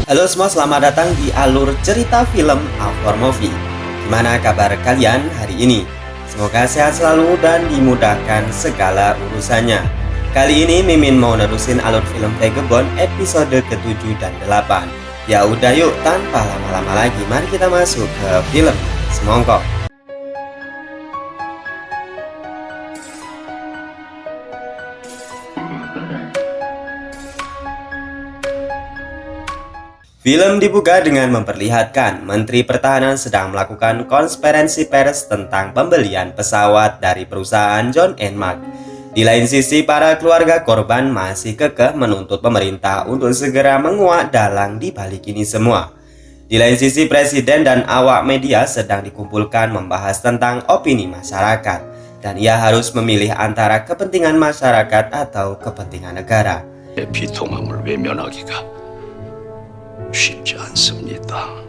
Halo semua, selamat datang di alur cerita film Our Movie. Gimana kabar kalian hari ini? Semoga sehat selalu dan dimudahkan segala urusannya. Kali ini Mimin mau nerusin alur film Vagabond episode ke-7 dan 8. Ya udah yuk, tanpa lama-lama lagi, mari kita masuk ke film. Semongkok. Film dibuka dengan memperlihatkan Menteri Pertahanan sedang melakukan konferensi pers tentang pembelian pesawat dari perusahaan John & Mark. Di lain sisi, para keluarga korban masih kekeh menuntut pemerintah untuk segera menguak dalang di balik ini semua. Di lain sisi, Presiden dan awak media sedang dikumpulkan membahas tentang opini masyarakat, dan ia harus memilih antara kepentingan masyarakat atau kepentingan negara.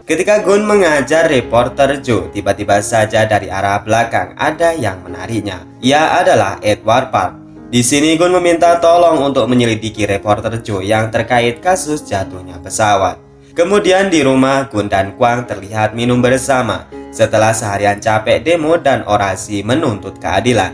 Ketika Gun mengajar reporter Joe, tiba-tiba saja dari arah belakang ada yang menariknya. Ia adalah Edward Park. Di sini Gun meminta tolong untuk menyelidiki reporter Joe yang terkait kasus jatuhnya pesawat. Kemudian di rumah, Gun dan Kwang terlihat minum bersama setelah seharian capek demo dan orasi menuntut keadilan.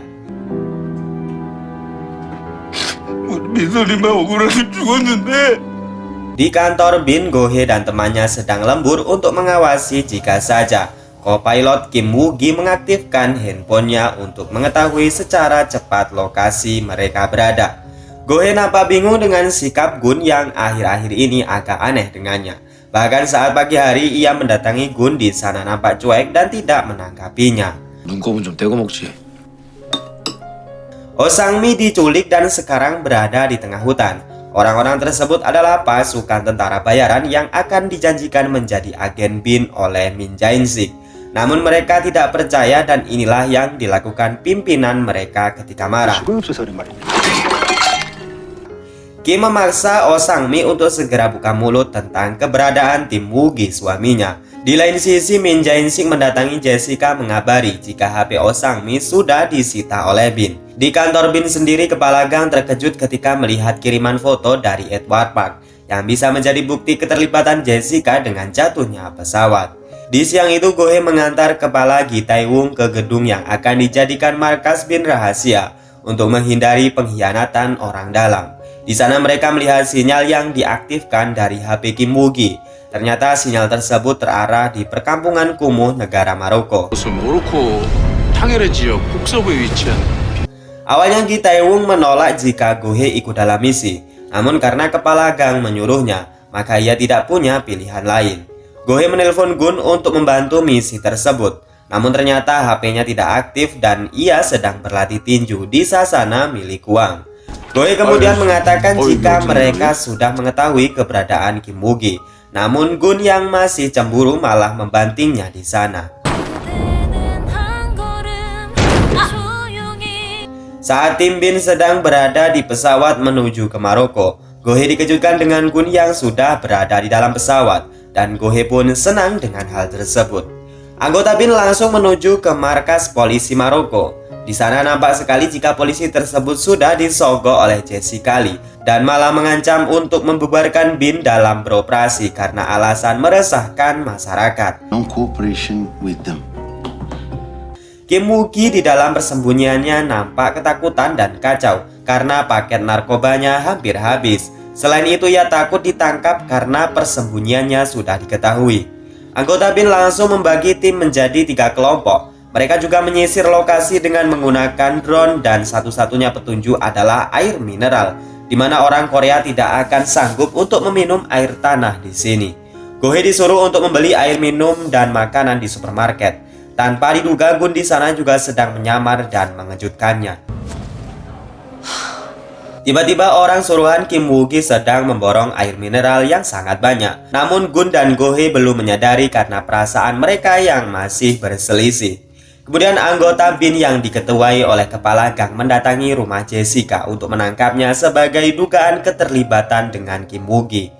Di kantor Bin, Go-hye dan temannya sedang lembur untuk mengawasi jika saja co-pilot Kim Woo-gi mengaktifkan handphonenya untuk mengetahui secara cepat lokasi mereka berada. Go-hye nampak bingung dengan sikap Gun yang akhir-akhir ini agak aneh dengannya. Bahkan saat pagi hari ia mendatangi Gun di sana nampak cuek dan tidak menanggapinya. Oh Sang-mi diculik dan sekarang berada di tengah hutan. Orang-orang tersebut adalah pasukan tentara bayaran yang akan dijanjikan menjadi agen Bin oleh Min Jae-sik. Namun mereka tidak percaya dan inilah yang dilakukan pimpinan mereka ketika marah. Kim memaksa Oh Sang-mi untuk segera buka mulut tentang keberadaan tim Woo-gi suaminya. Di lain sisi, Min Jae-sik mendatangi Jessica mengabari jika HP Oh Sang-mi sudah disita oleh Bin. Di kantor Bin sendiri, kepala gang terkejut ketika melihat kiriman foto dari Edward Park yang bisa menjadi bukti keterlibatan Jessica dengan jatuhnya pesawat. Di siang itu, Go-hye mengantar kepala Gi Tae-woong ke gedung yang akan dijadikan markas Bin rahasia untuk menghindari pengkhianatan orang dalam. Di sana mereka melihat sinyal yang diaktifkan dari HP Kim Woo-gi. Ternyata sinyal tersebut terarah di perkampungan kumuh negara Maroko. Awalnya Gi Tae-woong menolak jika Go-hye ikut dalam misi. Namun karena kepala gang menyuruhnya, maka ia tidak punya pilihan lain. Go-hye menelpon Gun untuk membantu misi tersebut. Namun ternyata HP-nya tidak aktif dan ia sedang berlatih tinju di sasana milik Kwang. Go-hye kemudian mengatakan jika mereka sudah mengetahui keberadaan Kim Woo-gi. Namun Gun yang masih cemburu malah membantingnya di sana. Saat tim Bin sedang berada di pesawat menuju ke Maroko, Go-hye dikejutkan dengan Gun yang sudah berada di dalam pesawat, dan Go-hye pun senang dengan hal tersebut. Anggota Bin langsung menuju ke markas polisi Maroko. Di sana nampak sekali jika polisi tersebut sudah disogok oleh Jessica Lee dan malah mengancam untuk membubarkan Bin dalam beroperasi karena alasan meresahkan masyarakat. Kim Woo-gi di dalam persembunyiannya nampak ketakutan dan kacau karena paket narkobanya hampir habis. Selain itu ia takut ditangkap karena persembunyiannya sudah diketahui. Anggota Bin langsung membagi tim menjadi 3 kelompok. Mereka juga menyisir lokasi dengan menggunakan drone dan satu-satunya petunjuk adalah air mineral, di mana orang Korea tidak akan sanggup untuk meminum air tanah di sini. Go-hye disuruh untuk membeli air minum dan makanan di supermarket. Tanpa diduga, Gun di sana juga sedang menyamar dan mengejutkannya. Tiba-tiba orang suruhan Kim Woo-gi sedang memborong air mineral yang sangat banyak. Namun Gun dan Go-hye belum menyadari karena perasaan mereka yang masih berselisih. Kemudian anggota Bin yang diketuai oleh kepala gang mendatangi rumah Jessica untuk menangkapnya sebagai dugaan keterlibatan dengan Kim Woo-gi.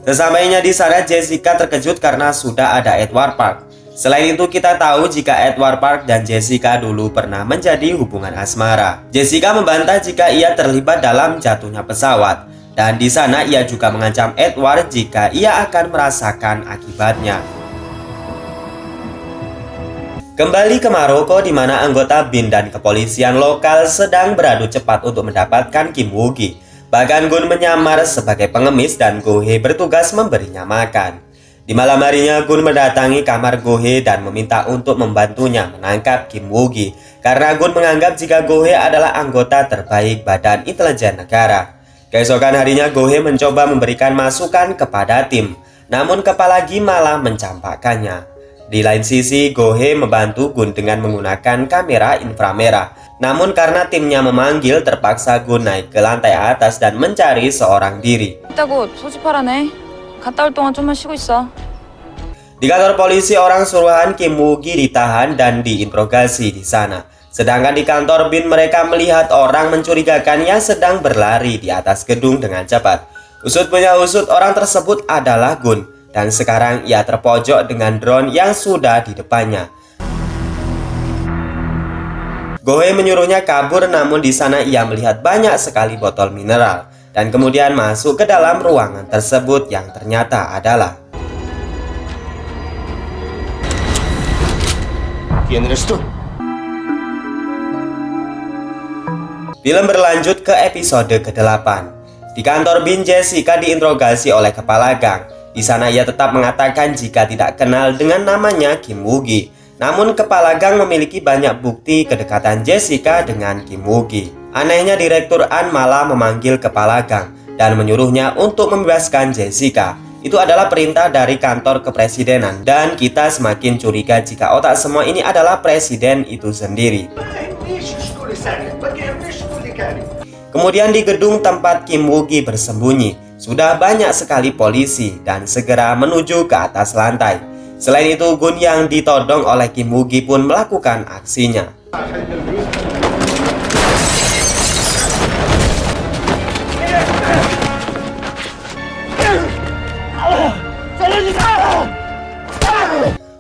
Sesampainya di sana, Jessica terkejut karena sudah ada Edward Park. Selain itu, kita tahu jika Edward Park dan Jessica dulu pernah menjadi hubungan asmara. Jessica membantah jika ia terlibat dalam jatuhnya pesawat. Dan di sana ia juga mengancam Edward jika ia akan merasakan akibatnya. Kembali ke Maroko di mana anggota BIN dan kepolisian lokal sedang beradu cepat untuk mendapatkan Kim Woo-gi. Bahkan Gun menyamar sebagai pengemis dan Go-hye bertugas memberinya makan. Di malam harinya Gun mendatangi kamar Go-hye dan meminta untuk membantunya menangkap Kim Woo-gi karena Gun menganggap jika Go-hye adalah anggota terbaik Badan Intelijen Negara. Keesokan harinya Go-hye mencoba memberikan masukan kepada tim, namun kepala Gi malah mencampakkannya. Di lain sisi, Go-hye membantu Gun dengan menggunakan kamera inframerah. Namun karena timnya memanggil, terpaksa Gun naik ke lantai atas dan mencari seorang diri. Di kantor polisi, orang suruhan Kim Woo-gi ditahan dan diinterogasi di sana. Sedangkan di kantor BIN mereka melihat orang mencurigakan yang sedang berlari di atas gedung dengan cepat. Usut punya usut, orang tersebut adalah Gun. Dan sekarang ia terpojok dengan drone yang sudah di depannya. Go-hye menyuruhnya kabur, namun di sana ia melihat banyak sekali botol mineral. Dan kemudian masuk ke dalam ruangan tersebut yang ternyata adalah... Film berlanjut ke episode ke-8. Di kantor BIN, Jessica diinterogasi oleh kepala gang. Di sana ia tetap mengatakan jika tidak kenal dengan namanya Kim Woo-gi. Namun kepala gang memiliki banyak bukti kedekatan Jessica dengan Kim Woo-gi. Anehnya Direktur An malah memanggil kepala gang dan menyuruhnya untuk membebaskan Jessica. Itu adalah perintah dari kantor kepresidenan dan kita semakin curiga jika otak semua ini adalah presiden itu sendiri. Kemudian di gedung tempat Kim Woo-gi bersembunyi, sudah banyak sekali polisi dan segera menuju ke atas lantai. Selain itu, Gun yang ditodong oleh Kim Woo-gi pun melakukan aksinya.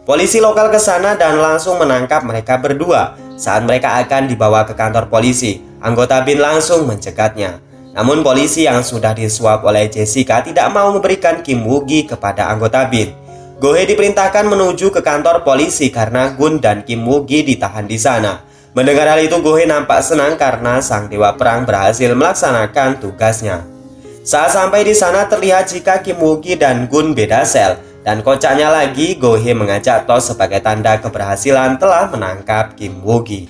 Polisi lokal ke sana dan langsung menangkap mereka berdua. Saat mereka akan dibawa ke kantor polisi, anggota BIN langsung mencegatnya. Namun polisi yang sudah disuap oleh Jessica tidak mau memberikan Kim Woo-gi kepada anggota BIN. Go-hye diperintahkan menuju ke kantor polisi karena Gun dan Kim Woo-gi ditahan di sana. Mendengar hal itu, Go-hye nampak senang karena sang dewa perang berhasil melaksanakan tugasnya. Saat sampai di sana terlihat jika Kim Woo-gi dan Gun beda sel. Dan kocaknya lagi, Go-hye mengajak tos sebagai tanda keberhasilan telah menangkap Kim Woo-gi.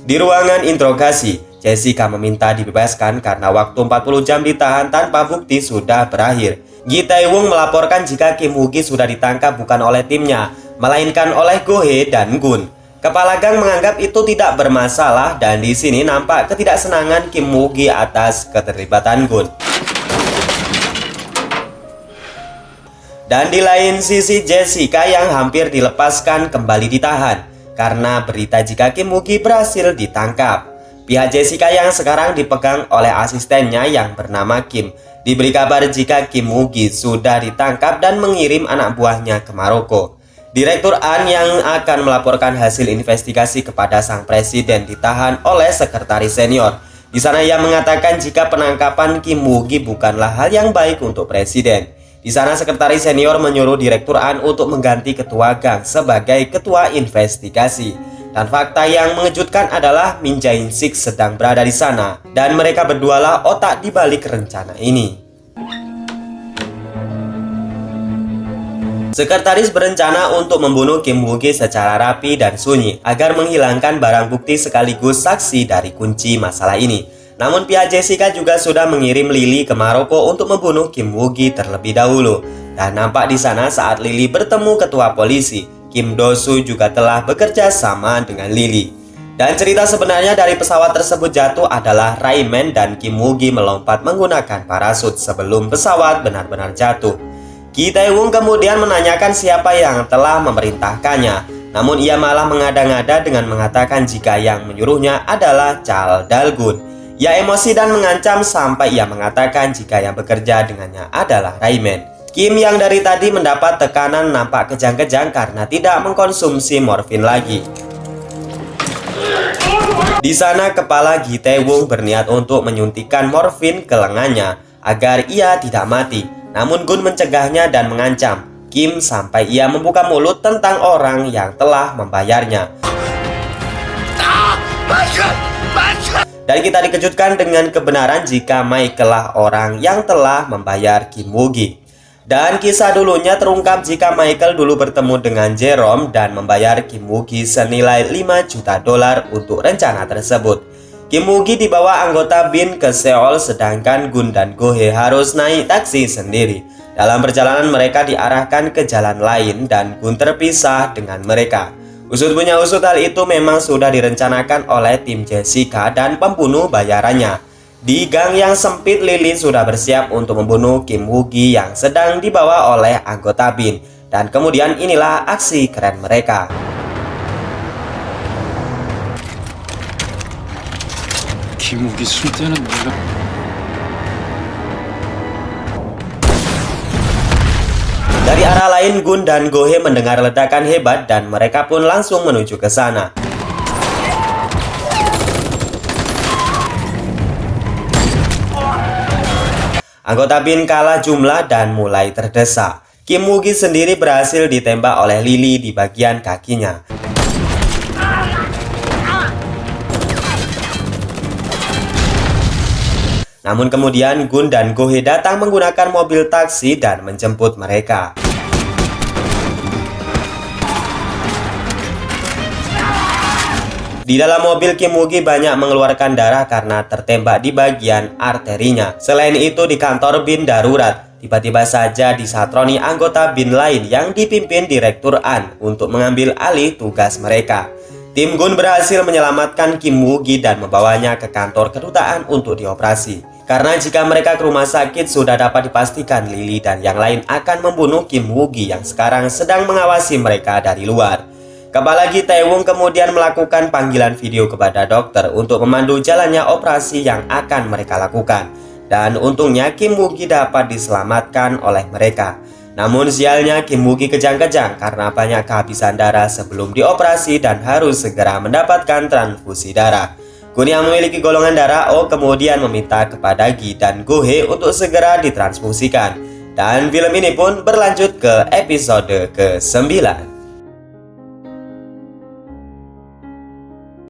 Di ruangan interogasi, Jessica meminta dibebaskan karena waktu 40 jam ditahan tanpa bukti sudah berakhir. Gi Tae-woong melaporkan jika Kim Woo-gi sudah ditangkap bukan oleh timnya, melainkan oleh Go-hye dan Gun. Kepala gang menganggap itu tidak bermasalah dan di sini nampak ketidaksenangan Kim Woo-gi atas keterlibatan Gun. Dan di lain sisi, Jessica yang hampir dilepaskan kembali ditahan karena berita jika Kim Woo-gi berhasil ditangkap. Pihak Jessica yang sekarang dipegang oleh asistennya yang bernama Kim diberi kabar jika Kim Woo-gi sudah ditangkap dan mengirim anak buahnya ke Maroko. Direktur An yang akan melaporkan hasil investigasi kepada sang presiden ditahan oleh sekretaris senior. Di sana ia mengatakan jika penangkapan Kim Woo-gi bukanlah hal yang baik untuk presiden. Di sana sekretaris senior menyuruh Direktur An untuk mengganti ketua gang sebagai ketua investigasi. Dan fakta yang mengejutkan adalah Min Jae-sik sedang berada di sana dan mereka berdualah otak di balik rencana ini. Sekretaris berencana untuk membunuh Kim Woo-gi secara rapi dan sunyi agar menghilangkan barang bukti sekaligus saksi dari kunci masalah ini. Namun pihak Jessica juga sudah mengirim Lily ke Maroko untuk membunuh Kim Woo-gi terlebih dahulu. Dan nampak di sana saat Lily bertemu ketua polisi, Kim Do-soo juga telah bekerja sama dengan Lily. Dan cerita sebenarnya dari pesawat tersebut jatuh adalah Rayman dan Kim Woo-gi melompat menggunakan parasut sebelum pesawat benar-benar jatuh. Gi Tae-woong kemudian menanyakan siapa yang telah memerintahkannya. Namun ia malah mengada-ngada dengan mengatakan jika yang menyuruhnya adalah Chal Dal-gun. Ia emosi dan mengancam sampai ia mengatakan jika yang bekerja dengannya adalah Rayman. Kim yang dari tadi mendapat tekanan nampak kejang-kejang karena tidak mengkonsumsi morfin lagi. Di sana kepala Gi Tae-woong berniat untuk menyuntikkan morfin ke lengannya agar ia tidak mati. Namun Gun mencegahnya dan mengancam Kim sampai ia membuka mulut tentang orang yang telah membayarnya. Dan kita dikejutkan dengan kebenaran jika Michael lah orang yang telah membayar Kim Woo-gi. Dan kisah dulunya terungkap jika Michael dulu bertemu dengan Jerome dan membayar Kim Woo-gi senilai 5 juta dolar untuk rencana tersebut. Kim Woo-gi dibawa anggota BIN ke Seoul sedangkan Gun dan Go-hye harus naik taksi sendiri. Dalam perjalanan mereka diarahkan ke jalan lain dan Gun terpisah dengan mereka. Usut punya usut hal itu memang sudah direncanakan oleh tim Jessica dan pembunuh bayarannya. Di gang yang sempit, Lilin sudah bersiap untuk membunuh Kim Woo-gi yang sedang dibawa oleh anggota BIN. Dan kemudian inilah aksi keren mereka. Kim Woo-gi 순태는 내가 Dari arah lain, Gun dan Go-hye mendengar ledakan hebat dan mereka pun langsung menuju ke sana. Anggota BIN kalah jumlah dan mulai terdesak. Kim Woo-gi sendiri berhasil ditembak oleh Lily di bagian kakinya. Namun kemudian Gun dan Go-hye datang menggunakan mobil taksi dan menjemput mereka. Di dalam mobil, Kim Woo-gi banyak mengeluarkan darah karena tertembak di bagian arterinya. Selain itu di kantor BIN darurat, tiba-tiba saja disatroni anggota BIN lain yang dipimpin Direktur An untuk mengambil alih tugas mereka. Tim Gun berhasil menyelamatkan Kim Woo-gi dan membawanya ke kantor kedutaan untuk dioperasi. Karena jika mereka ke rumah sakit sudah dapat dipastikan Lily dan yang lain akan membunuh Kim Woo-gi yang sekarang sedang mengawasi mereka dari luar. Kepala Gi Tae-woong kemudian melakukan panggilan video kepada dokter untuk memandu jalannya operasi yang akan mereka lakukan. Dan untungnya Kim Woo-gi dapat diselamatkan oleh mereka. Namun sialnya Kim Woo-gi kejang-kejang karena banyak kehabisan darah sebelum dioperasi dan harus segera mendapatkan transfusi darah. Gun yang memiliki golongan darah O kemudian meminta kepada Gi dan Go-hye untuk segera ditransfusikan. Dan film ini pun berlanjut ke episode ke-9.